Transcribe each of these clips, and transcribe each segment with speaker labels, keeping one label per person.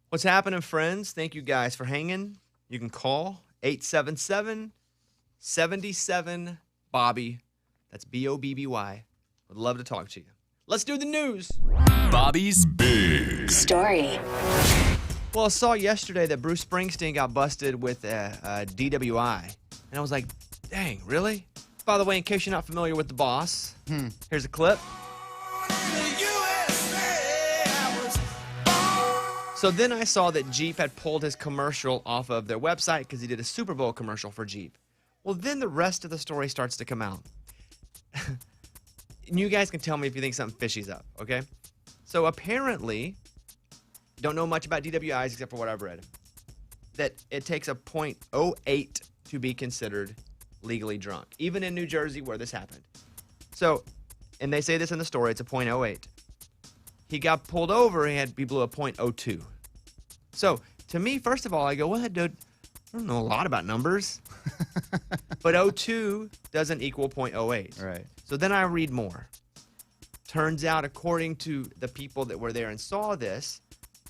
Speaker 1: What's happening, friends? Thank you guys for hanging. You can call 877-77-BOBBY. That's BOBBY. Would love to talk to you. Let's do the news.
Speaker 2: Bobby's Big
Speaker 3: Story.
Speaker 1: Well, I saw yesterday that Bruce Springsteen got busted with a DWI. And I was like, dang, really? By the way, in case you're not familiar with the boss, here's a clip. So then I saw that Jeep had pulled his commercial off of their website because he did a Super Bowl commercial for Jeep. Well, then the rest of the story starts to come out. And you guys can tell me if you think something fishy's up, okay? So apparently, don't know much about DWIs except for what I've read, that it takes a .08 to be considered legally drunk, even in New Jersey where this happened. So, and they say this in the story, it's a .08. He got pulled over, he blew a .02. So, to me, first of all, I go, well, dude, I don't know a lot about numbers. But 02 doesn't equal .08.
Speaker 4: Right.
Speaker 1: So then I read more. Turns out, according to the people that were there and saw this,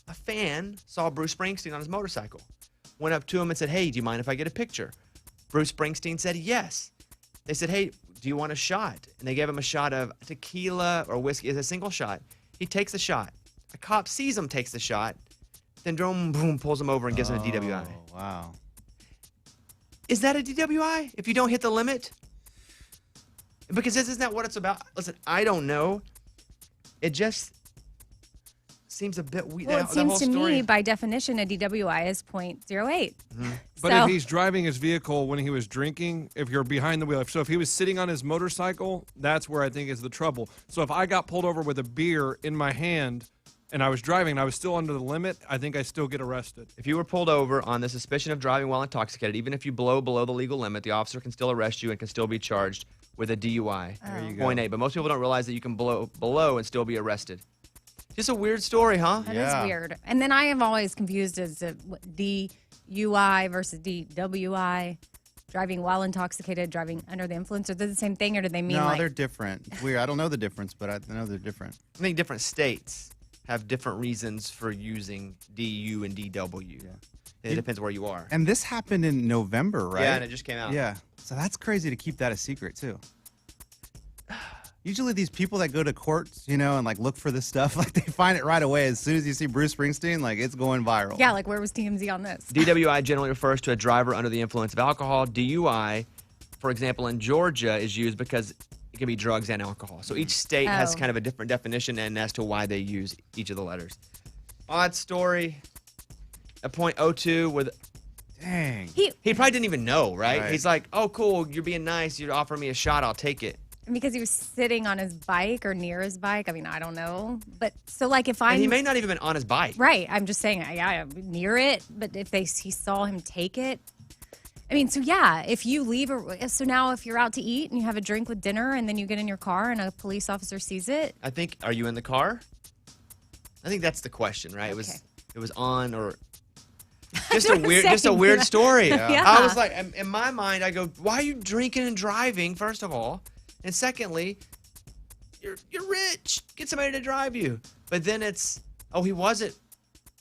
Speaker 1: a fan saw Bruce Springsteen on his motorcycle. Went up to him and said, hey, do you mind if I get a picture? Bruce Springsteen said yes. They said, hey, do you want a shot? And they gave him a shot of tequila or whiskey as a single shot. He takes the shot. A cop sees him, takes the shot, then boom, pulls him over and gives him a DWI.
Speaker 4: Oh, wow.
Speaker 1: Is that a DWI if you don't hit the limit? Because this isn't that what it's about. Listen, I don't know. It just seems a bit weird.
Speaker 5: Well, it seems to me, by definition, a DWI is .08.
Speaker 1: Mm-hmm.
Speaker 6: But if he's driving his vehicle when he was drinking, if you're behind the wheel, so if he was sitting on his motorcycle, that's where I think is the trouble. So if I got pulled over with a beer in my hand and I was driving and I was still under the limit, I think I still get arrested.
Speaker 1: If you were pulled over on the suspicion of driving while intoxicated, even if you blow below the legal limit, the officer can still arrest you and can still be charged with a DUI.
Speaker 4: There you go.
Speaker 1: .8. But most people don't realize that you can blow below and still be arrested. Just a weird story, huh?
Speaker 5: That is weird. And then I am always confused as to DUI versus DWI. Driving while intoxicated, driving under the influence. Are they the same thing, or do they mean
Speaker 4: No, they're different. It's weird. I don't know the difference, but I know they're different.
Speaker 1: I think different states have different reasons for using DU and DW. Yeah. It depends where you are.
Speaker 4: And this happened in November, right?
Speaker 1: Yeah, and it just came out.
Speaker 4: Yeah. So that's crazy to keep that a secret, too. Usually these people that go to courts, you know, and like look for this stuff, like they find it right away. As soon as you see Bruce Springsteen, like it's going viral.
Speaker 5: Yeah, like where was TMZ on this?
Speaker 1: DWI generally refers to a driver under the influence of alcohol. DUI, for example, in Georgia is used because it can be drugs and alcohol. So each state has kind of a different definition and as to why they use each of the letters. Odd story. A .02 with...
Speaker 4: Dang.
Speaker 1: He probably didn't even know, right? He's like, oh, cool, you're being nice. You're offering me a shot. I'll take it.
Speaker 5: Because he was sitting on his bike or near his bike. I mean, I don't know. But so like if
Speaker 1: And he may not even been on his bike.
Speaker 5: Right. I'm just saying, yeah, near it. But if he saw him take it. I mean, so yeah, if you leave, so now if you're out to eat and you have a drink with dinner and then you get in your car and a police officer sees it.
Speaker 1: I think, are you in the car? I think that's the question, right?
Speaker 5: Okay.
Speaker 1: It was on or just a weird story.
Speaker 5: Yeah.
Speaker 1: I was like, in my mind, I go, why are you drinking and driving, first of all? And secondly, you're rich. Get somebody to drive you. But then it's, oh, he wasn't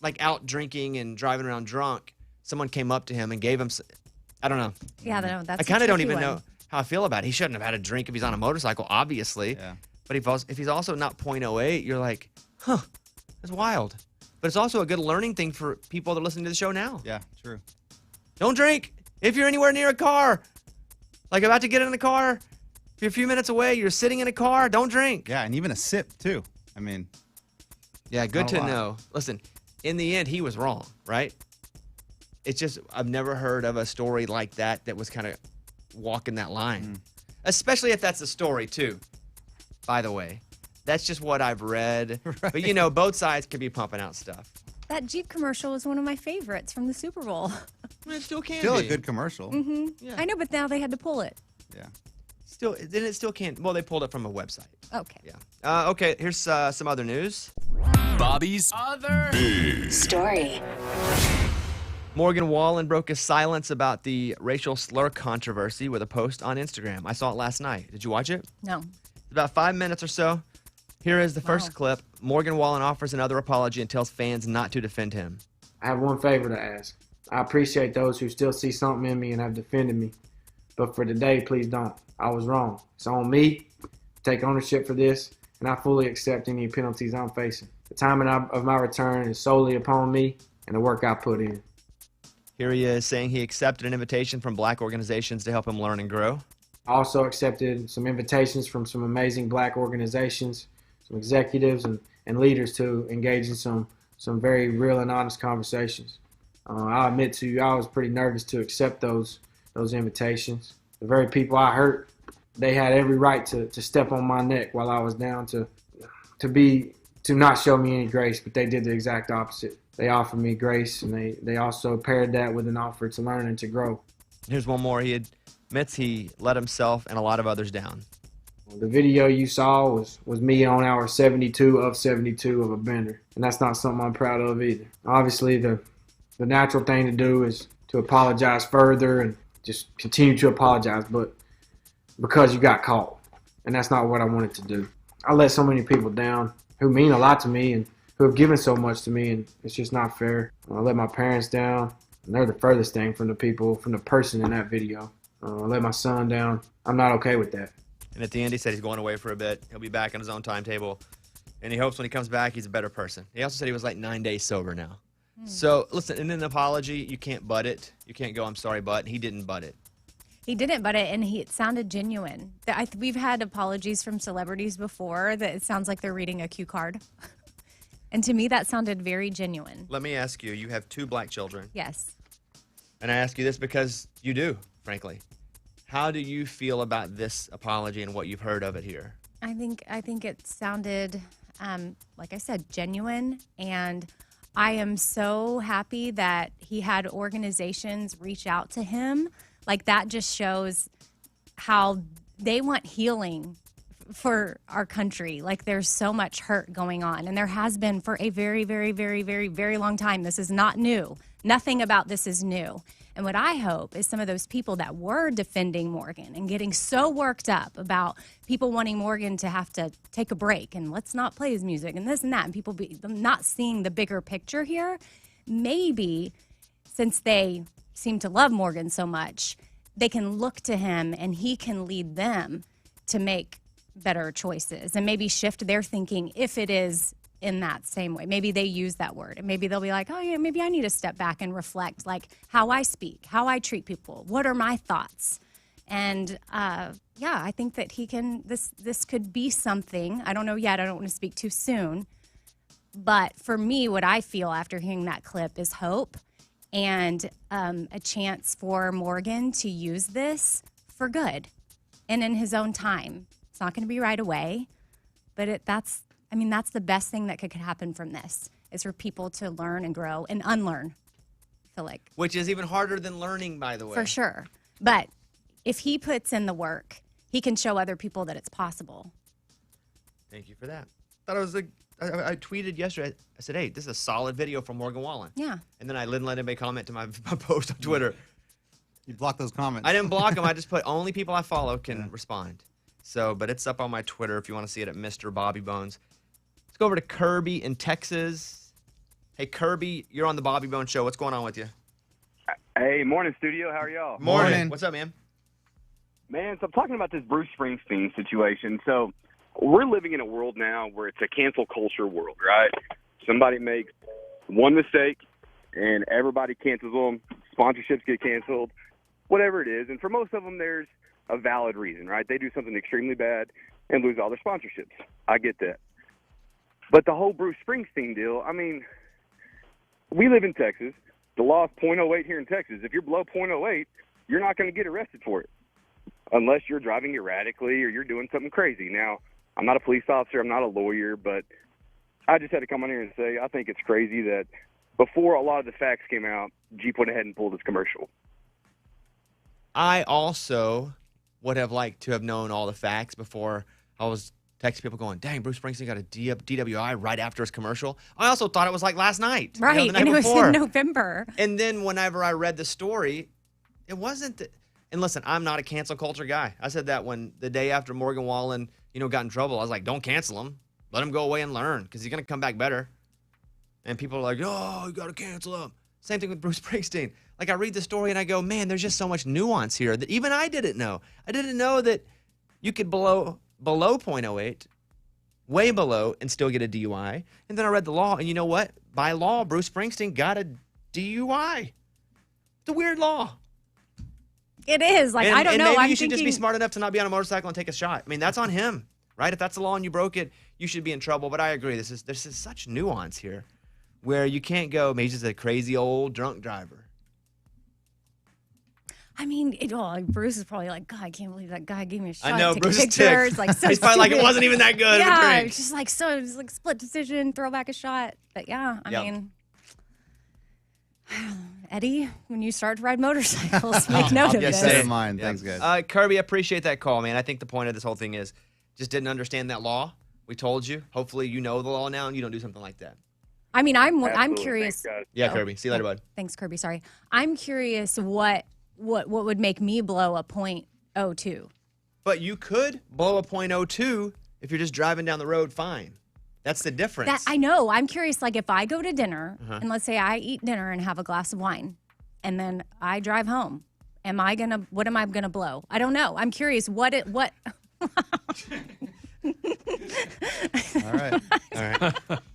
Speaker 1: like out drinking and driving around drunk. Someone came up to him and gave him, I don't know.
Speaker 5: Yeah, that's
Speaker 1: I kind of don't even know how I feel about it. He shouldn't have had a drink if he's on a motorcycle, obviously.
Speaker 4: Yeah.
Speaker 1: But if he's also not .08, you're like, huh, that's wild. But it's also a good learning thing for people that are listening to the show now.
Speaker 4: Yeah, true.
Speaker 1: Don't drink if you're anywhere near a car. Like about to get in the car. If you're a few minutes away, you're sitting in a car, don't drink.
Speaker 4: Yeah, and even a sip, too. I mean.
Speaker 1: Yeah, good to know. Listen, in the end, he was wrong, right? It's just, I've never heard of a story like that was kind of walking that line. Especially if that's the story, too, by the way. That's just what I've read. Right. But, you know, both sides could be pumping out stuff.
Speaker 5: That Jeep commercial is one of my favorites from the Super Bowl.
Speaker 1: It still can
Speaker 4: Still
Speaker 1: be.
Speaker 4: a good commercial.
Speaker 5: Mm-hmm.
Speaker 1: Yeah.
Speaker 5: I know, but now they had to pull it.
Speaker 4: Yeah.
Speaker 1: Then it still can. Well, they pulled it from a website.
Speaker 5: Okay.
Speaker 1: Yeah. Okay, here's some other news.
Speaker 2: Bobby's Other Big
Speaker 3: Story.
Speaker 1: Morgan Wallen broke his silence about the racial slur controversy with a post on Instagram. I saw it last night. Did you watch it?
Speaker 5: No.
Speaker 1: It's about 5 minutes or so. Here is the first clip. Morgan Wallen offers another apology and tells fans not to defend him.
Speaker 3: I have one favor to ask. I appreciate those who still see something in me and have defended me. But for today, please don't. I was wrong. It's on me. Take ownership for this, and I fully accept any penalties I'm facing. The timing of my return is solely upon me and the work I put in.
Speaker 1: Here he is saying he accepted an invitation from black organizations to help him learn and grow.
Speaker 3: I also accepted some invitations from some amazing black organizations, some executives and leaders to engage in some very real and honest conversations. I'll admit to you, I was pretty nervous to accept those invitations. The very people I hurt, they had every right to step on my neck while I was down, to not show me any grace, but they did the exact opposite. They offered me grace, and they also paired that with an offer to learn and to grow.
Speaker 1: Here's one more. He admits he let himself and a lot of others down.
Speaker 3: The video you saw was me on hour 72 of 72 of a bender, and that's not something I'm proud of either. Obviously, the natural thing to do is to apologize further and just continue to apologize, but because you got caught, and that's not what I wanted to do. I let so many people down who mean a lot to me and who have given so much to me, and it's just not fair. I let my parents down, and they're the furthest thing from the person in that video. I let my son down. I'm not okay with that.
Speaker 1: And at the end, he said he's going away for a bit. He'll be back on his own timetable. And he hopes when he comes back, he's a better person. He also said he was like 9 days sober now. So, listen, in an apology, you can't butt it. You can't go, I'm sorry, but. He didn't butt it.
Speaker 5: He didn't butt it, and it sounded genuine. We've had apologies from celebrities before that it sounds like they're reading a cue card. And to me, that sounded very genuine.
Speaker 1: Let me ask you, you have 2 black children.
Speaker 5: Yes.
Speaker 1: And I ask you this because you do, frankly. How do you feel about this apology and what you've heard of it here?
Speaker 5: I think it sounded, like I said, genuine, and I am so happy that he had organizations reach out to him. Like, that just shows how they want healing for our country. Like, there's so much hurt going on, and there has been for a very, very, very, very, very long time. This is not new. Nothing about this is new. And what I hope is some of those people that were defending Morgan and getting so worked up about people wanting Morgan to have to take a break and let's not play his music and this and that, and people not seeing the bigger picture here, maybe since they seem to love Morgan so much, they can look to him and he can lead them to make better choices and maybe shift their thinking if it is in that same way. Maybe they use that word and maybe they'll be like, oh yeah, maybe I need to step back and reflect, like how I speak, how I treat people, what are my thoughts? And yeah, I think that he can, this could be something. I don't know yet. I don't want to speak too soon. But for me, what I feel after hearing that clip is hope and a chance for Morgan to use this for good and in his own time. It's not going to be right away, but that's the best thing that could happen from this is for people to learn and grow and unlearn, I feel like. Which
Speaker 1: is even harder than learning, by the way.
Speaker 5: For sure. But if he puts in the work, he can show other people that it's possible.
Speaker 1: Thank you for that. Thought it was I tweeted yesterday. I said, hey, this is a solid video from Morgan Wallen.
Speaker 5: Yeah.
Speaker 1: And then I didn't let anybody comment to my post on Twitter.
Speaker 4: You blocked those comments.
Speaker 1: I didn't block them. I just put only people I follow can respond. So, but it's up on my Twitter if you want to see it at Mr. Bobby Bones. Let's go over to Kirby in Texas. Hey, Kirby, you're on the Bobby Bones Show. What's going on with you?
Speaker 7: Hey, morning, studio. How are y'all?
Speaker 1: Morning. What's up, man?
Speaker 7: Man, so I'm talking about this Bruce Springsteen situation. So we're living in a world now where it's a cancel culture world, right? Somebody makes one mistake, and everybody cancels them. Sponsorships get canceled, whatever it is. And for most of them, there's a valid reason, right? They do something extremely bad and lose all their sponsorships. I get that. But the whole Bruce Springsteen deal, I mean, we live in Texas. The law is .08 here in Texas. If you're below .08, you're not going to get arrested for it unless you're driving erratically or you're doing something crazy. Now, I'm not a police officer. I'm not a lawyer, but I just had to come on here and say I think it's crazy that before a lot of the facts came out, Jeep went ahead and pulled his commercial.
Speaker 1: I also would have liked to have known all the facts before I was texting people going, dang, Bruce Springsteen got a DWI right after his commercial. I also thought it was like last night.
Speaker 5: Right,
Speaker 1: the night
Speaker 5: and it
Speaker 1: before.
Speaker 5: was in November.
Speaker 1: And then whenever I read the story, it wasn't. And listen, I'm not a cancel culture guy. I said that when the day after Morgan Wallen, got in trouble. I was like, don't cancel him. Let him go away and learn because he's going to come back better. And people are like, oh, you got to cancel him. Same thing with Bruce Springsteen. Like, I read the story and I go, man, there's just so much nuance here that even I didn't know. I didn't know that you could below .08, way below, and still get a DUI. And then I read the law, and you know what? By law, Bruce Springsteen got a DUI. It's a weird law.
Speaker 5: It is. Like, I don't know.
Speaker 1: Maybe
Speaker 5: I'm
Speaker 1: you should just be
Speaker 5: thinking-
Speaker 1: smart enough to not be on a motorcycle and take a shot. I mean, that's on him, right? If that's the law and you broke it, you should be in trouble. But I agree. This is such nuance here where you can't go, maybe he's just a crazy old drunk driver.
Speaker 5: I mean, Bruce is probably like, God, I can't believe that guy gave me a shot.
Speaker 1: I know,
Speaker 5: take
Speaker 1: Bruce
Speaker 5: a
Speaker 1: is
Speaker 5: picture.
Speaker 1: ticked.
Speaker 5: It's like so
Speaker 1: He's probably like, it
Speaker 5: stupid.
Speaker 1: wasn't even that good of a
Speaker 5: Yeah,
Speaker 1: drink.
Speaker 5: it's just like it's like split decision, throw back a shot. But yeah, I mean, Eddie, when you start to ride motorcycles, make note of
Speaker 1: Yes,
Speaker 5: this.
Speaker 1: sir.
Speaker 4: in mind.
Speaker 1: Yeah.
Speaker 4: Thanks, guys.
Speaker 1: Kirby, I appreciate that call, man. I think the point of this whole thing is just didn't understand that law. We told you. Hopefully you know the law now and you don't do something like that.
Speaker 5: I mean, I'm
Speaker 7: Absolutely.
Speaker 5: curious.
Speaker 7: Thanks, guys.
Speaker 1: Yeah, Kirby. See you later, bud.
Speaker 5: Thanks, Kirby. Sorry, I'm curious what would make me blow a .02.
Speaker 1: But you could blow a .02 if you're just driving down the road fine. That's the difference.
Speaker 5: That I know. I'm curious. Like, if I go to dinner
Speaker 1: Uh-huh.
Speaker 5: and let's say I eat dinner and have a glass of wine, and then I drive home, what am I gonna blow? I don't know. I'm curious. What?
Speaker 4: All right.
Speaker 1: All right.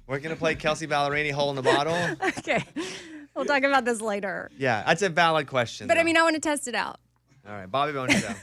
Speaker 1: We're going to play Kelsey Ballerini Hole in the Bottle.
Speaker 5: Okay, we'll talk about this later.
Speaker 1: Yeah, that's a valid question.
Speaker 5: But I
Speaker 1: though.
Speaker 5: mean, I want to test it out.
Speaker 1: All right, Bobby Bone Show.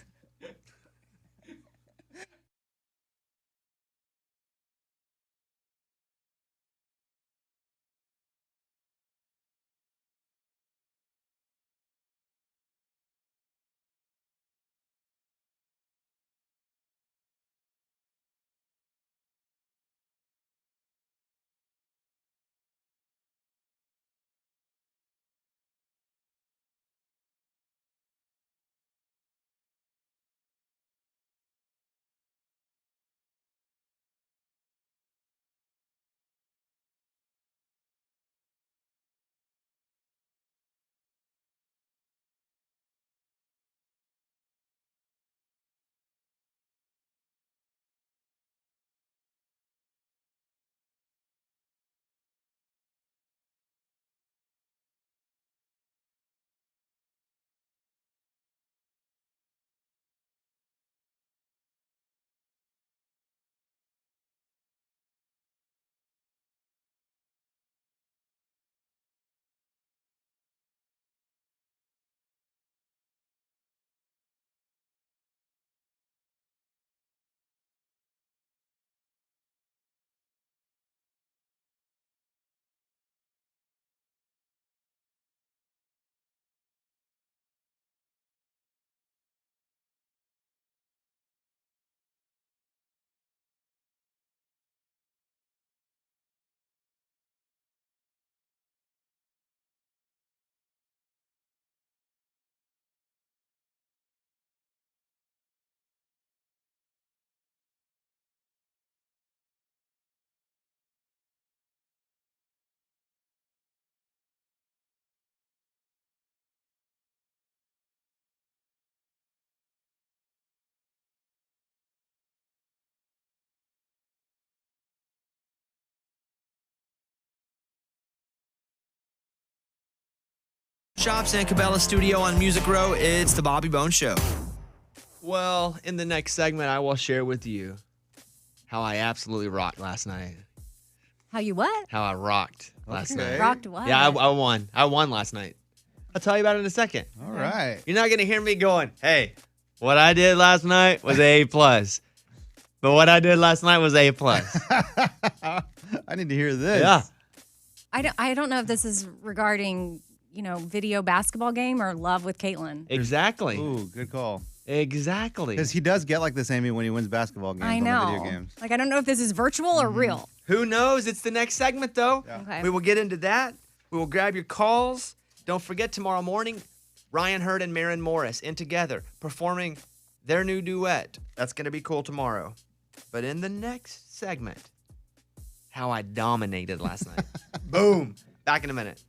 Speaker 1: Shops and Cabela Studio on Music Row. It's the Bobby Bone Show. Well, in the next segment, I will share with you how I absolutely rocked last night.
Speaker 5: How you what?
Speaker 1: How I rocked last
Speaker 4: Okay.
Speaker 1: night.
Speaker 5: Rocked what?
Speaker 1: Yeah, I won. I won last night. I'll tell you about it in a second.
Speaker 4: All right.
Speaker 1: You're not going to hear me going, hey, what I did last night was A+. But what I did last night was A+.
Speaker 4: I need to hear this.
Speaker 1: Yeah.
Speaker 5: I don't know if this is regarding, video basketball game or love with Caitlin.
Speaker 1: Exactly.
Speaker 4: Ooh, good call.
Speaker 1: Exactly.
Speaker 4: Because he does get like this, Amy, when he wins basketball games
Speaker 5: I
Speaker 4: on
Speaker 5: know.
Speaker 4: the video games.
Speaker 5: Like, I don't know if this is virtual or real.
Speaker 1: Who knows? It's the next segment, though.
Speaker 4: Yeah.
Speaker 5: Okay.
Speaker 1: We will get into that. We will grab your calls. Don't forget, tomorrow morning, Ryan Hurd and Maren Morris in together performing their new duet. That's going to be cool tomorrow. But in the next segment, how I dominated last night. Boom. Back in a minute.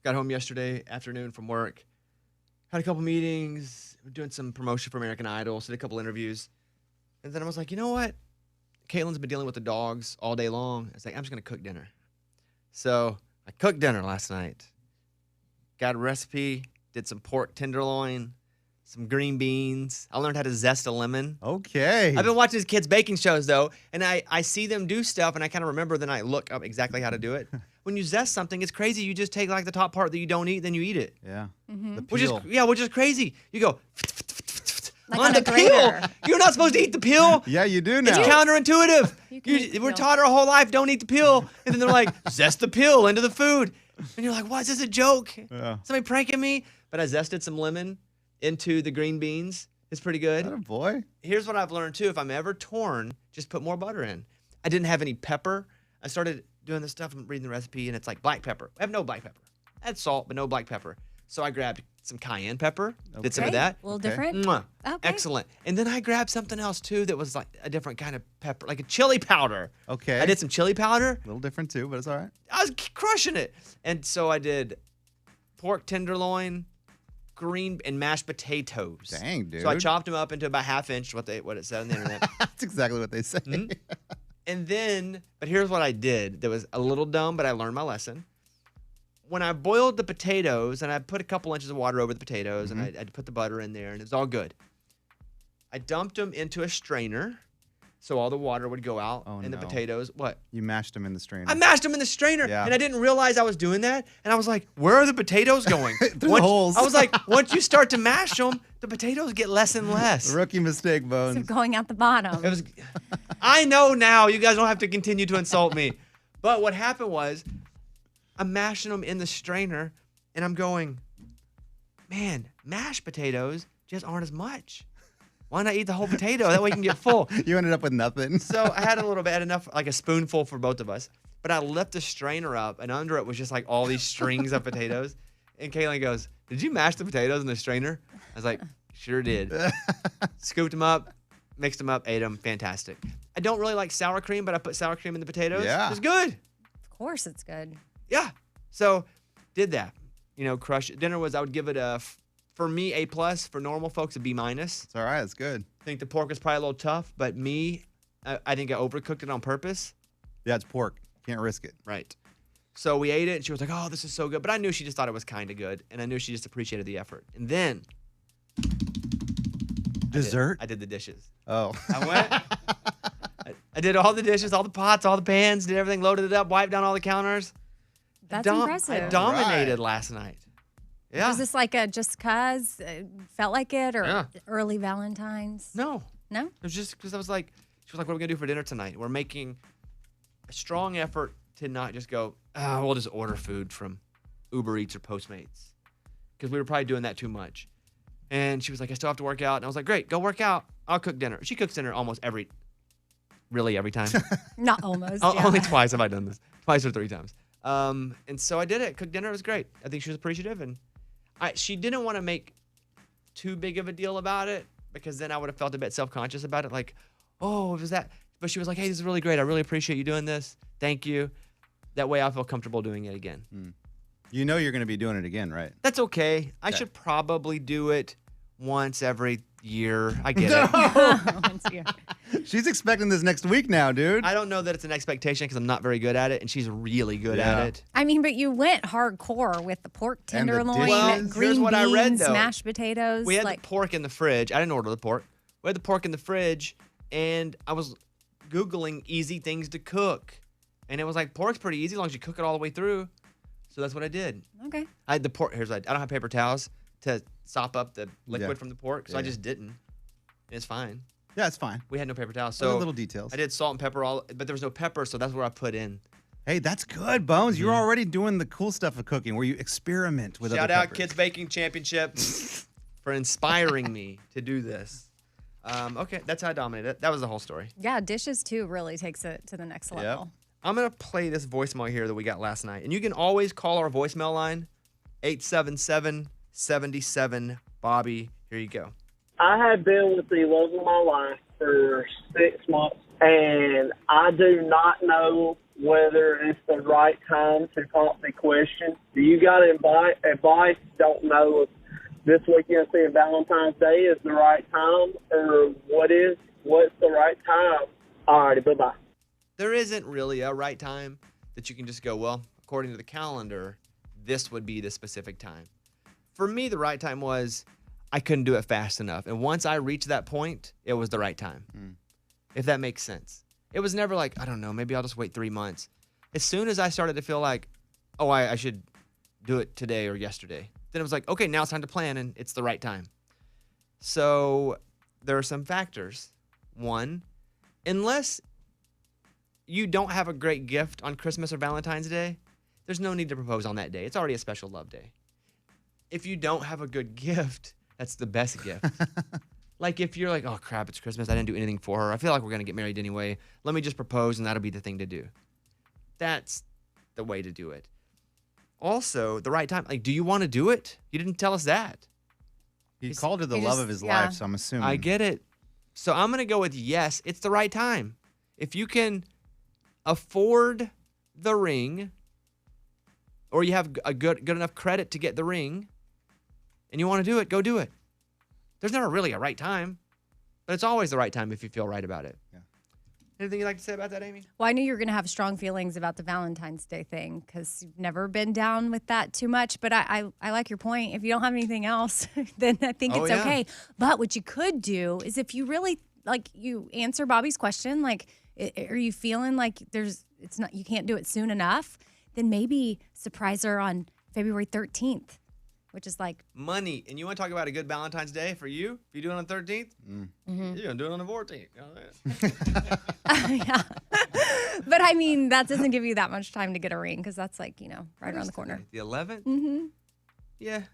Speaker 1: Got home yesterday afternoon from work. Had a couple meetings. Doing some promotion for American Idol. So did a couple interviews. And then I was like, you know what? Caitlin's been dealing with the dogs all day long. I was like, I'm just going to cook dinner. So I cooked dinner last night. Got a recipe. Did some pork tenderloin. Some green beans. I learned how to zest a lemon.
Speaker 4: Okay.
Speaker 1: I've been watching these kids' baking shows, though, and I see them do stuff, and I kind of remember, then I look up exactly how to do it. When you zest something, it's crazy. You just take, like, the top part that you don't eat, then you eat it.
Speaker 4: Yeah. The
Speaker 1: Which is,
Speaker 4: peel.
Speaker 1: which is crazy. You go,
Speaker 5: Like
Speaker 1: on
Speaker 5: on
Speaker 1: the
Speaker 5: a
Speaker 1: peel.
Speaker 5: grater.
Speaker 1: You're not supposed to eat the peel.
Speaker 4: Yeah, you do now.
Speaker 1: It's counterintuitive.
Speaker 5: You can eat the
Speaker 1: We're
Speaker 5: peel.
Speaker 1: taught our whole life, don't eat the peel. And then they're like, zest the peel into the food. And you're like, what? Is this a joke?
Speaker 4: Yeah.
Speaker 1: Somebody pranking me? But I zested some lemon into the green beans. It's pretty good.
Speaker 4: Atta boy.
Speaker 1: Here's what I've learned, too. If I'm ever torn, just put more butter in. I didn't have any pepper. I started doing this stuff. I'm reading the recipe, and it's like black pepper. I have no black pepper. I had salt, but no black pepper. So I grabbed some cayenne pepper, did some of
Speaker 5: Okay,
Speaker 1: that.
Speaker 5: A little
Speaker 4: Okay.
Speaker 5: different.
Speaker 1: Mwah.
Speaker 5: Okay.
Speaker 1: Excellent. And then I grabbed something else, too, that was like a different kind of pepper, like a chili powder.
Speaker 4: Okay.
Speaker 1: I did some chili powder.
Speaker 4: A little different too, but it's all right.
Speaker 1: I was crushing it. And so I did pork tenderloin, green, and mashed potatoes.
Speaker 4: Dang, dude.
Speaker 1: So I chopped them up into about half inch, what it said on the internet.
Speaker 4: That's exactly what they say.
Speaker 1: And then, but here's what I did that was a little dumb, but I learned my lesson. When I boiled the potatoes, and I put a couple inches of water over the potatoes, and I put the butter in there, and it's all good. I dumped them into a strainer, so all the water would go out,
Speaker 4: Oh,
Speaker 1: and the
Speaker 4: no.
Speaker 1: potatoes, what?
Speaker 4: You mashed them in the strainer.
Speaker 1: I mashed them in the strainer,
Speaker 4: Yeah.
Speaker 1: and I didn't realize I was doing that. And I was like, where are the potatoes going?
Speaker 4: Through the
Speaker 1: Once-
Speaker 4: holes.
Speaker 1: I was like, once you start to mash them, the potatoes get less and less.
Speaker 4: Rookie mistake,
Speaker 5: So
Speaker 4: Bones.
Speaker 5: going out the bottom.
Speaker 1: It was. I know now. You guys don't have to continue to insult me. But what happened was, I'm mashing them in the strainer, and I'm going, man, mashed potatoes just aren't as much. Why not eat the whole potato? That way you can get full.
Speaker 4: You ended up with nothing.
Speaker 1: So I had a little bit, had enough, like a spoonful for both of us. But I lift the strainer up, and under it was just like all these strings of potatoes. And Kaylee goes, "Did you mash the potatoes in the strainer?" I was like, "Sure did." Scooped them up, mixed them up, ate them. Fantastic. I don't really like sour cream, but I put sour cream in the potatoes.
Speaker 4: Yeah.
Speaker 1: It's good.
Speaker 5: Of course, it's good.
Speaker 1: Yeah. So did that. You know, crush it. Dinner was, I would give it for me, A+. For normal folks, a B-. I
Speaker 4: It's all right. It's good.
Speaker 1: think the pork was probably a little tough, but me, I think I overcooked it on purpose.
Speaker 4: Yeah, it's pork. Can't risk it.
Speaker 1: Right. So we ate it, and she was like, "Oh, this is so good." But I knew she just thought it was kind of good, and I knew she just appreciated the effort. And then
Speaker 4: Dessert?
Speaker 1: I did the dishes.
Speaker 4: Oh.
Speaker 1: I went, I did all the dishes, all the pots, all the pans, did everything, loaded it up, wiped down all the counters.
Speaker 5: That's
Speaker 1: I
Speaker 5: impressive.
Speaker 1: dominated
Speaker 4: Right.
Speaker 1: last night. Yeah.
Speaker 5: Was this like a just cause felt like it, or
Speaker 1: Yeah.
Speaker 5: early Valentine's?
Speaker 1: No.
Speaker 5: No?
Speaker 1: It was just because I was like, she was like, "What are we going to do for dinner tonight?" We're making a strong effort to not just go, "Oh, we'll just order food from Uber Eats or Postmates." Because we were probably doing that too much. And she was like, "I still have to work out." And I was like, "Great, go work out. I'll cook dinner." She cooks dinner almost every time.
Speaker 5: Not almost.
Speaker 1: O-
Speaker 5: yeah.
Speaker 1: Only twice have I done this. Twice or 3 times. And so I did it. Cooked dinner. It was great. I think she was appreciative. And she didn't want to make too big of a deal about it because then I would have felt a bit self-conscious about it. Like, oh, was that? But she was like, "Hey, this is really great. I really appreciate you doing this. Thank you." That way I feel comfortable doing it again.
Speaker 4: You know you're going to be doing it again, right?
Speaker 1: That's okay. I
Speaker 4: Okay.
Speaker 1: should probably do it once every year. I get it.
Speaker 5: Once a year.
Speaker 4: She's expecting this next week now, dude.
Speaker 1: I don't know that it's an expectation because I'm not very good at it, and she's really good
Speaker 4: Yeah.
Speaker 1: at it.
Speaker 5: I mean, but you went hardcore with the pork
Speaker 4: And the
Speaker 5: tenderloin,
Speaker 4: dishes.
Speaker 1: Well, here's
Speaker 5: green
Speaker 1: what I
Speaker 5: beans,
Speaker 1: read, though.
Speaker 5: mashed potatoes.
Speaker 1: We had
Speaker 5: like,
Speaker 1: the pork in the fridge. I didn't order the pork. We had the pork in the fridge, and I was Googling easy things to cook. And it was like, pork's pretty easy as long as you cook it all the way through. So that's what I did.
Speaker 5: okay.
Speaker 1: I had the pork. Here's what I don't have paper towels to sop up the liquid
Speaker 4: Yeah.
Speaker 1: from the pork, so I
Speaker 4: Yeah.
Speaker 1: just didn't. It's fine.
Speaker 4: Yeah, it's fine.
Speaker 1: We had no paper towels.
Speaker 4: So
Speaker 1: So
Speaker 4: little details.
Speaker 1: I did salt and pepper but there was no pepper, so that's where I put in.
Speaker 4: Hey, that's good, Bones. You're already doing the cool stuff of cooking where you experiment with
Speaker 1: Shout
Speaker 4: other
Speaker 1: out
Speaker 4: peppers.
Speaker 1: Kids Baking Championship for inspiring me to do this. Okay, that's how I dominated it. That was the whole story.
Speaker 5: Yeah, dishes too really takes it to the next level.
Speaker 1: I'm going to play this voicemail here that we got last night. And you can always call our voicemail line, 877-77-BOBBY. Here you go.
Speaker 8: I have been with the love of my life for 6 months, and I do not know whether it's the right time to pump the question. Do you got advice? Don't know if this weekend seeing Valentine's Day is the right time, or what's the right time? All righty, bye-bye.
Speaker 1: There isn't really a right time that you can just go, well, according to the calendar, this would be the specific time. For me, the right time was I couldn't do it fast enough. And once I reached that point, it was the right time. If that makes sense. It was never like, I don't know, maybe I'll just wait 3 months. As soon as I started to feel like, oh, I should do it today or yesterday, then it was like, okay, now it's time to plan and it's the right time. So there are some factors. One, unless you don't have a great gift on Christmas or Valentine's Day, there's no need to propose on that day. It's already a special love day. If you don't have a good gift, that's the best gift. Like if you're like, oh crap, it's Christmas, I didn't do anything for her. I feel like we're going to get married anyway. Let me just propose and that'll be the thing to do. That's the way to do it. Also, the right time. Like, do you want to do it? You didn't tell us that.
Speaker 4: He called her the love of his life, so I'm assuming.
Speaker 1: I get it. So I'm going to go with yes, it's the right time. If you can afford the ring, or you have a good enough credit to get the ring, and you want to do it, go do it. There's never really a right time, but it's always the right time if you feel right about it.
Speaker 4: Yeah.
Speaker 1: Anything you'd like to say about that, Amy?
Speaker 5: Well, I knew you were going to have strong feelings about the Valentine's Day thing because you've never been down with that too much. But I like your point. If you don't have anything else, then I think it's okay. But what you could do is if you really, like, you answer Bobby's question, like, are you feeling like you can't do it soon enough? Then maybe surprise her on February 13th. Which is like
Speaker 1: money. And you want to talk about a good Valentine's Day for you? If you do it on the 13th, you're going to do it on the 14th.
Speaker 5: Yeah. But I mean, that doesn't give you that much time to get a ring because that's like, right around the corner.
Speaker 1: The 11th?
Speaker 5: Mm-hmm.
Speaker 1: Yeah.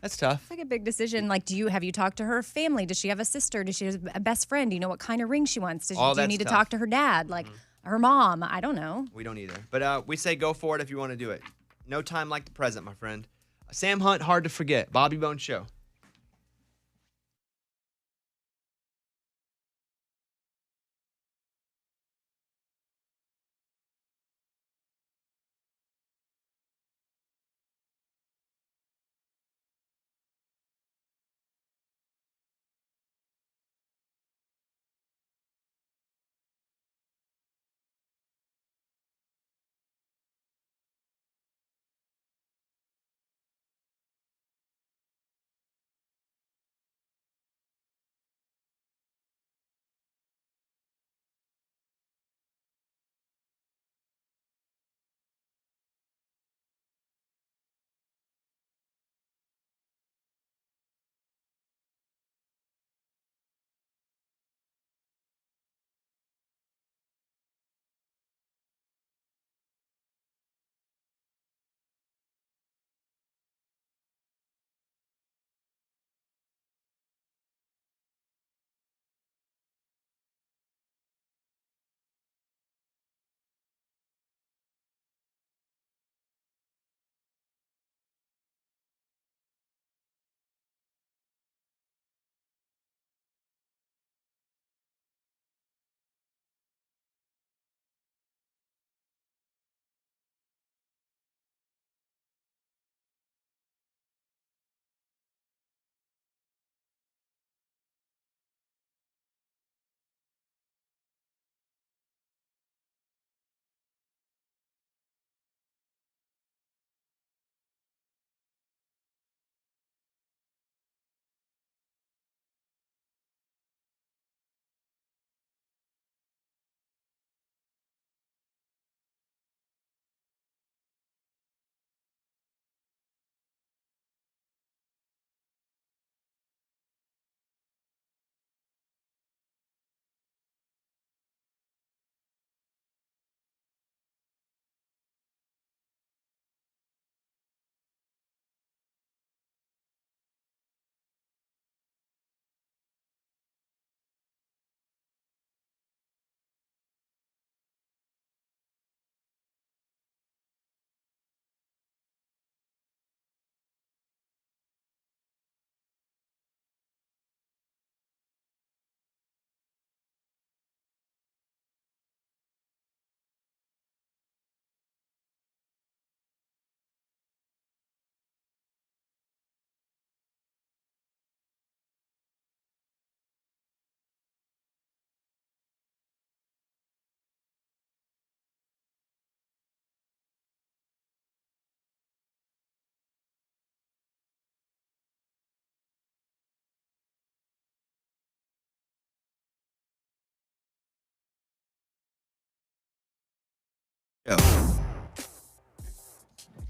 Speaker 1: That's tough.
Speaker 5: It's like a big decision. Like, have you talked to her family? Does she have a sister? Does she have a best friend? Do you know what kind of ring she wants? Do you need to talk to her dad? Like, her mom? I don't know.
Speaker 1: We don't either. But we say go for it if you want to do it. No time like the present, my friend. Sam Hunt, hard to forget. Bobby Bones Show.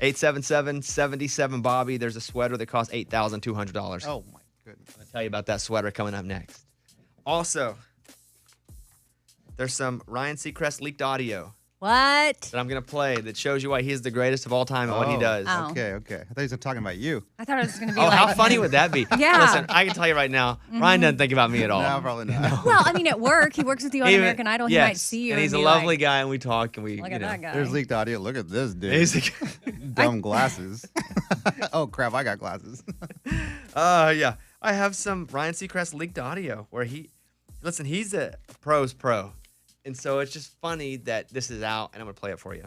Speaker 1: 877-77-Bobby. There's a sweater that costs $8,200.
Speaker 4: Oh, my goodness.
Speaker 1: I'm going to tell you about that sweater coming up next. Also, there's some Ryan Seacrest leaked audio
Speaker 5: What?
Speaker 1: that I'm going to play that shows you why he is the greatest of all time and what he does.
Speaker 5: Oh.
Speaker 4: Okay. I thought he was talking about you.
Speaker 5: I thought it was going to be
Speaker 1: Oh,
Speaker 5: like.
Speaker 1: how funny would that be?
Speaker 5: Yeah.
Speaker 1: Listen, I can tell you right now, Ryan doesn't think about me at all.
Speaker 4: No, probably not.
Speaker 5: Well, I mean, at work, he works with you on American Idol. He might see you.
Speaker 1: and he's a
Speaker 5: be
Speaker 1: lovely
Speaker 5: like,
Speaker 1: guy, and we talk, and we,
Speaker 5: Look
Speaker 1: you
Speaker 5: at
Speaker 1: know.
Speaker 5: that guy.
Speaker 4: There's leaked audio. Look at this dude.
Speaker 1: He's like,
Speaker 4: Dumb glasses. Oh, crap. I got glasses.
Speaker 1: yeah. I have some Ryan Seacrest leaked audio where he's a pro's pro. And so it's just funny that this is out, and I'm going to play it for you.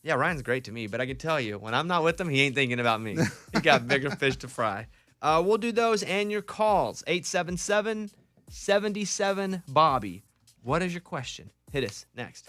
Speaker 1: Yeah, Ryan's great to me, but I can tell you, when I'm not with him, he ain't thinking about me. He got bigger fish to fry. We'll do those and your calls. 877-77-Bobby. What is your question? Hit us next.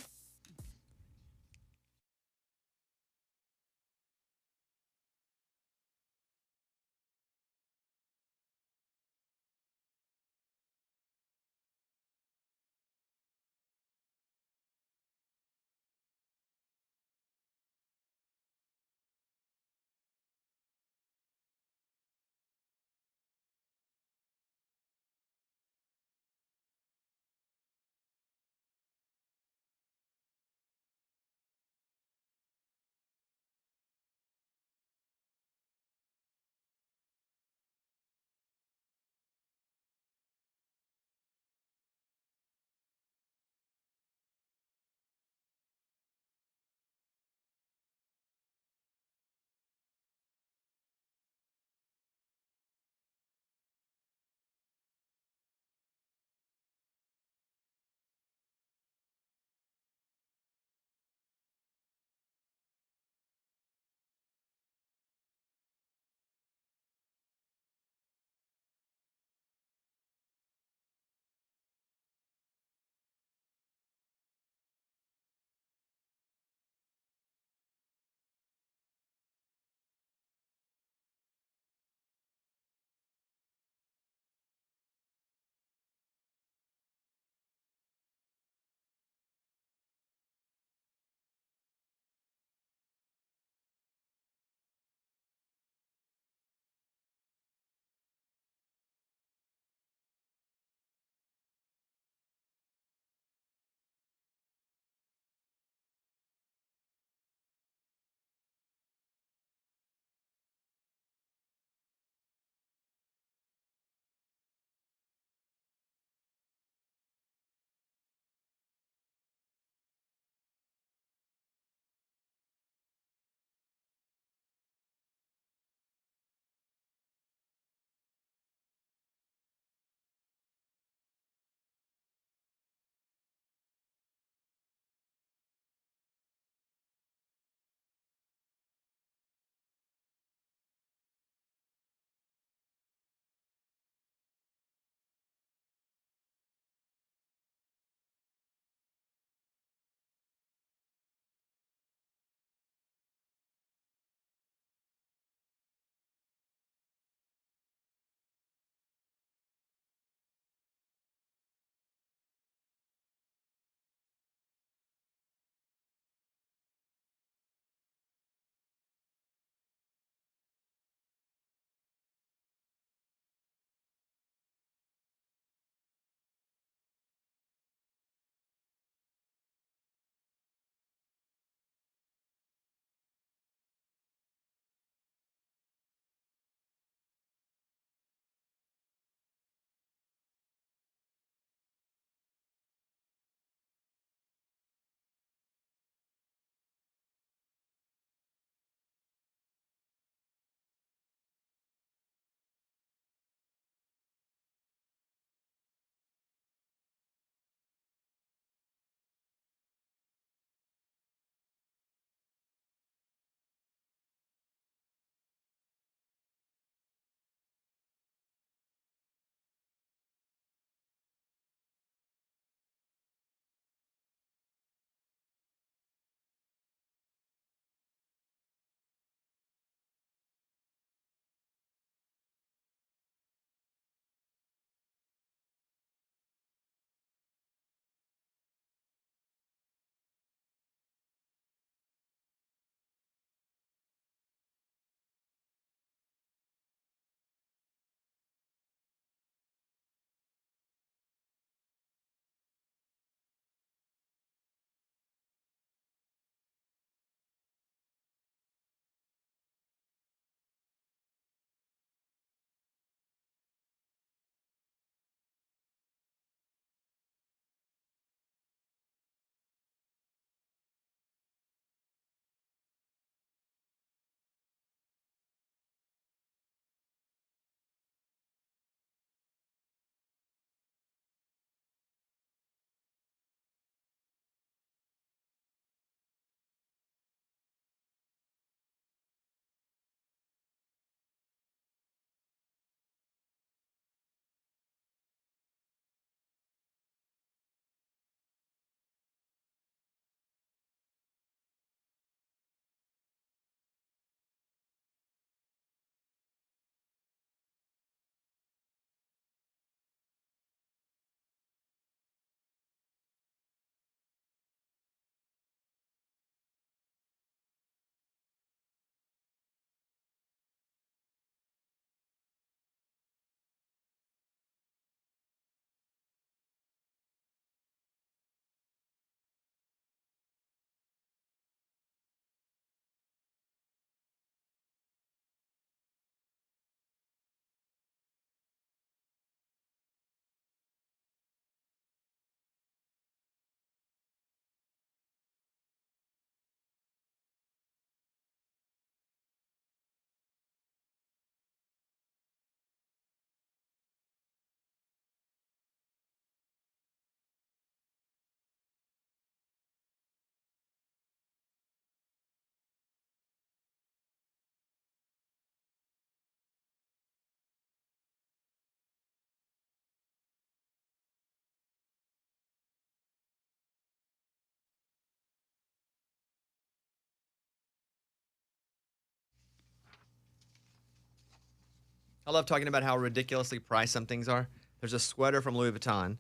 Speaker 1: I love talking about how ridiculously priced some things are. There's a sweater from Louis Vuitton.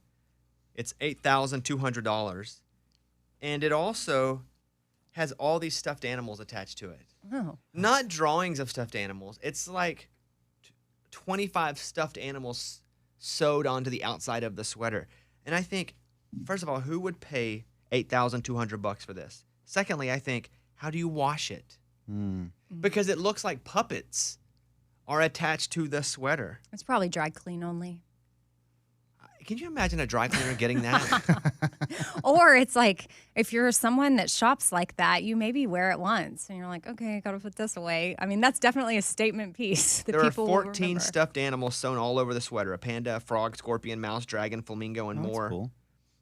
Speaker 1: It's $8,200. And it also has all these stuffed animals attached to it.
Speaker 5: Oh.
Speaker 1: Not drawings of stuffed animals. It's like 25 stuffed animals sewed onto the outside of the sweater. And I think, first of all, who would pay $8,200 for this? Secondly, I think, how do you wash it? Because it looks like puppets are attached to the sweater.
Speaker 5: It's probably dry clean only.
Speaker 1: Can you imagine a dry cleaner getting that?
Speaker 5: Or it's like, if you're someone that shops like that, you maybe wear it once and you're like, okay, I got to put this away. I mean, that's definitely a statement piece that
Speaker 1: There are
Speaker 5: people will
Speaker 1: 14
Speaker 5: remember.
Speaker 1: stuffed animals sewn all over the sweater. A panda, a frog, scorpion, mouse, dragon, flamingo, and
Speaker 4: Oh, that's
Speaker 1: more.
Speaker 4: cool.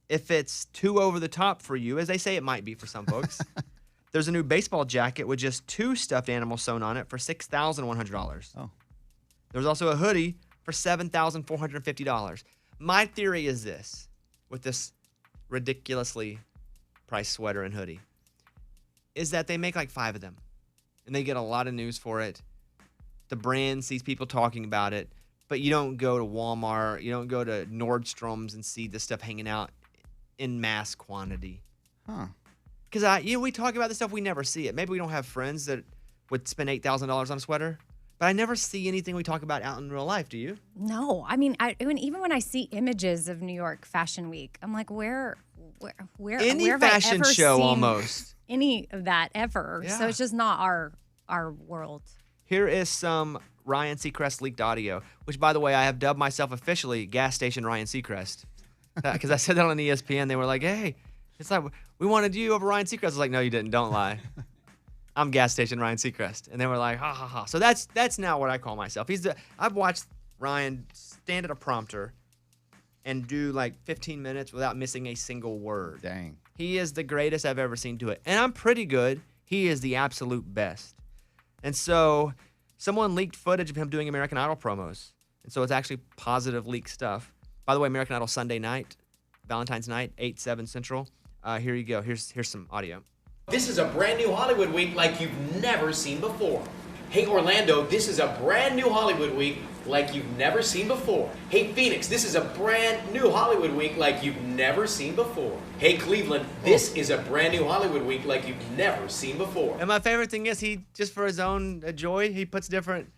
Speaker 1: If it's too over the top for you, as they say it might be for some folks, there's a new baseball jacket with just 2 stuffed animals sewn on it for $6,100.
Speaker 4: Oh.
Speaker 1: There's also a hoodie for $7,450. My theory is this, with this ridiculously priced sweater and hoodie, is that they make like 5 of them, and they get a lot of news for it. The brand sees people talking about it, but you don't go to Walmart, you don't go to Nordstrom's and see this stuff hanging out in mass quantity.
Speaker 4: Huh.
Speaker 1: Because we talk about this stuff, we never see it. Maybe we don't have friends that would spend $8,000 on a sweater, but I never see anything we talk about out in real life. Do you?
Speaker 5: No, I mean, even when I see images of New York Fashion Week, I'm like, where
Speaker 1: Any
Speaker 5: where have I
Speaker 1: fashion
Speaker 5: ever
Speaker 1: show
Speaker 5: seen
Speaker 1: almost.
Speaker 5: any of that ever? So
Speaker 1: Yeah.
Speaker 5: it's just not our world.
Speaker 1: Here is some Ryan Seacrest leaked audio, which, by the way, I have dubbed myself officially gas station Ryan Seacrest. Because I said that on ESPN. They were like, hey, it's like, we wanted you over Ryan Seacrest. I was like, no, you didn't. Don't lie. I'm gas station Ryan Seacrest. And they were like, ha, ha, ha. So that's now what I call myself. I've watched Ryan stand at a prompter and do like 15 minutes without missing a single word.
Speaker 4: Dang.
Speaker 1: He is the greatest I've ever seen do it. And I'm pretty good. He is the absolute best. And so someone leaked footage of him doing American Idol promos. And so it's actually positive leaked stuff. By the way, American Idol Sunday night, Valentine's night, 8/7 Central. Here you go. Here's some audio.
Speaker 9: This is a brand new Hollywood week like you've never seen before. Hey Orlando, this is a brand new Hollywood week like you've never seen before. Hey Phoenix, this is a brand new Hollywood week like you've never seen before. Hey Cleveland, this is a brand new Hollywood week like you've never seen before.
Speaker 1: And my favorite thing is he, just for his own joy, he puts different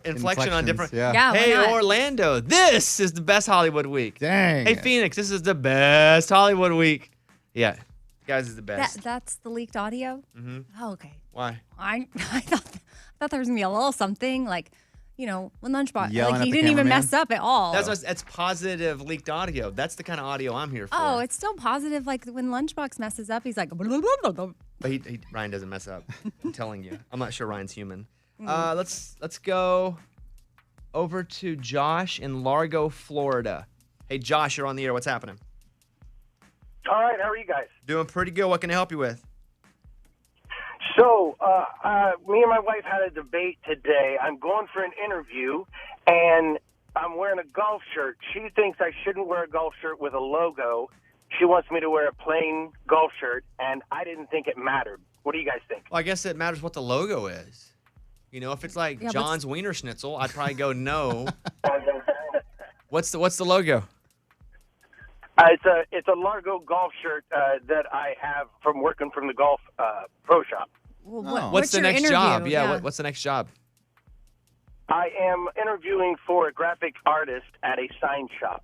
Speaker 1: inflection on
Speaker 4: Inflections,
Speaker 1: different.
Speaker 4: yeah.
Speaker 5: why
Speaker 1: Hey
Speaker 5: not?
Speaker 1: Orlando, this is the best Hollywood week.
Speaker 4: Dang.
Speaker 1: Hey Phoenix, this is the best Hollywood week. Yeah, guys is the best.
Speaker 5: That's the leaked audio.
Speaker 1: Mm-hmm.
Speaker 5: Oh, okay.
Speaker 1: Why?
Speaker 5: I thought there was gonna be a little something like, when Lunchbox,
Speaker 4: Yelling
Speaker 5: like
Speaker 4: at
Speaker 5: he
Speaker 4: the
Speaker 5: didn't even
Speaker 4: cameraman?
Speaker 5: mess up at all.
Speaker 1: That's positive leaked audio. That's the kind of audio I'm here for.
Speaker 5: Oh, it's still positive. Like when Lunchbox messes up, he's like, blah, blah, blah, blah.
Speaker 1: But Ryan doesn't mess up. I'm telling you. I'm not sure Ryan's human.
Speaker 5: Mm.
Speaker 1: Let's go over to Josh in Largo, Florida. Hey, Josh, you're on the air. What's happening?
Speaker 10: All right, how are you guys?
Speaker 1: Doing pretty good. What can I help you with?
Speaker 10: So, me and my wife had a debate today. I'm going for an interview, and I'm wearing a golf shirt. She thinks I shouldn't wear a golf shirt with a logo. She wants me to wear a plain golf shirt, and I didn't think it mattered. What do you guys think?
Speaker 1: Well, I guess it matters what the logo is. If it's like
Speaker 5: Yeah,
Speaker 1: John's Wiener Schnitzel, I'd probably go no. What's the logo?
Speaker 10: It's a Largo golf shirt that I have from working from the golf pro shop.
Speaker 5: Well,
Speaker 4: Oh.
Speaker 1: What's the
Speaker 5: your
Speaker 1: next
Speaker 5: interview?
Speaker 1: job? Yeah, what's the next job?
Speaker 10: I am interviewing for a graphic artist at a sign shop.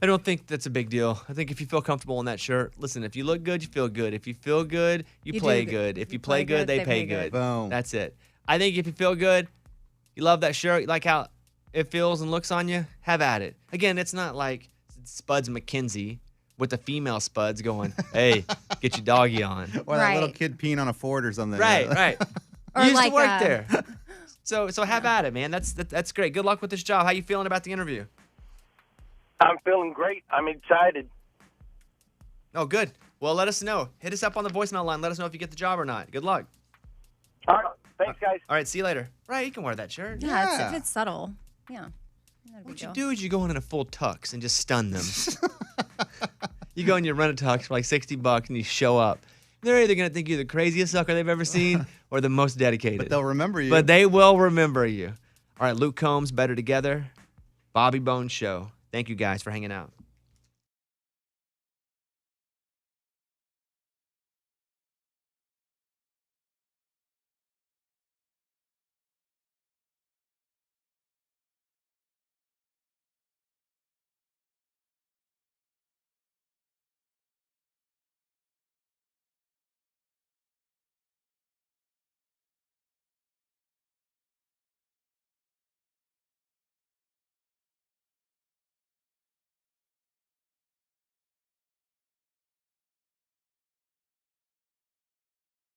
Speaker 1: I don't think that's a big deal. I think if you feel comfortable in that shirt, listen, if you look good, you feel good. If you feel good, you play
Speaker 5: do
Speaker 1: good. If you play good, they pay good.
Speaker 4: Boom.
Speaker 1: That's it. I think if you feel good, you love that shirt, you like how it feels and looks on you, have at it. Again, it's not like Spuds McKenzie with the female Spuds going, hey, get your doggy on.
Speaker 4: Or that little
Speaker 5: Right.
Speaker 4: kid peeing on a Ford or something.
Speaker 1: Right, right.
Speaker 5: Or
Speaker 1: You used
Speaker 5: like
Speaker 1: to work there. So have at it, man. That's great. Good luck with this job. How you feeling about the interview?
Speaker 10: I'm feeling great. I'm excited.
Speaker 1: Oh, good. Well, let us know. Hit us up on the voicemail line. Let us know if you get the job or not. Good luck.
Speaker 10: All right, thanks, guys.
Speaker 1: All right, see you later. Right, you can wear that shirt.
Speaker 5: Yeah, if it's subtle. Yeah. Not a big
Speaker 1: What you
Speaker 5: deal.
Speaker 1: do is you go in a full tux and just stun them. You go in your rent a tux for like $60 and you show up. They're either going to think you're the craziest sucker they've ever seen or the most dedicated.
Speaker 4: But they'll remember you.
Speaker 1: But they will remember you. All right, Luke Combs, Better Together. Bobby Bones Show. Thank you guys for hanging out.